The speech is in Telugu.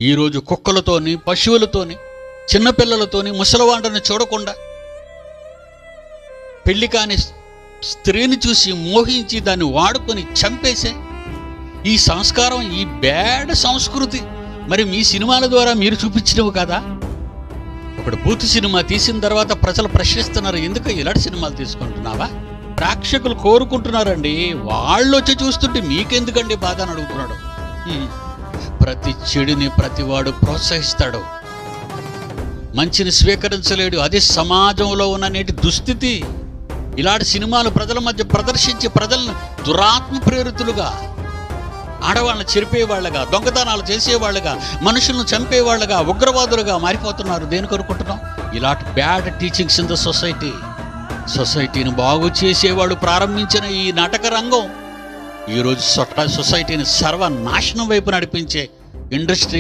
ఈరోజు కుక్కలతోని, పశువులతోని, చిన్నపిల్లలతోని, ముసలివాళ్ళని చూడకుండా పెళ్లి కాని స్త్రీని చూసి మోహించి దాన్ని వాడుకొని చంపేసే ఈ సంస్కారం, ఈ బ్యాడ్ సంస్కృతి మరి మీ సినిమాల ద్వారా మీరు చూపించినవి కదా. ఒకడు బూతు సినిమా తీసిన తర్వాత ప్రజలు ప్రశ్నిస్తున్నారు, ఎందుకు ఇలాంటి సినిమాలు తీసుకుంటున్నావా? ప్రేక్షకులు కోరుకుంటున్నారండి, వాళ్ళు వచ్చి చూస్తుంటే మీకెందుకండి బాధ అని అడుగుతున్నాడు. ప్రతి చెడుని ప్రతివాడు ప్రోత్సహిస్తాడు, మంచిని స్వీకరించలేడు. అదే సమాజంలో ఉన్న నేటి దుస్థితి. ఇలాంటి సినిమాలు ప్రజల మధ్య ప్రదర్శించి ప్రజలను దురాత్మ ప్రేరితులుగా, ఆడవాళ్ళని చెరిపేవాళ్ళగా, దొంగతనాలు చేసేవాళ్ళగా, మనుషులను చంపేవాళ్ళగా, ఉగ్రవాదులుగా మారిపోతున్నారు. దేనికి అనుకుంటున్నాం? ఇలాంటి బ్యాడ్ టీచింగ్స్ ఇన్ ద సొసైటీని బాగు చేసేవాడు ప్రారంభించిన ఈ నాటక రంగం ఈరోజు సొసైటీని సర్వనాశనం వైపు నడిపించే ఇండస్ట్రీ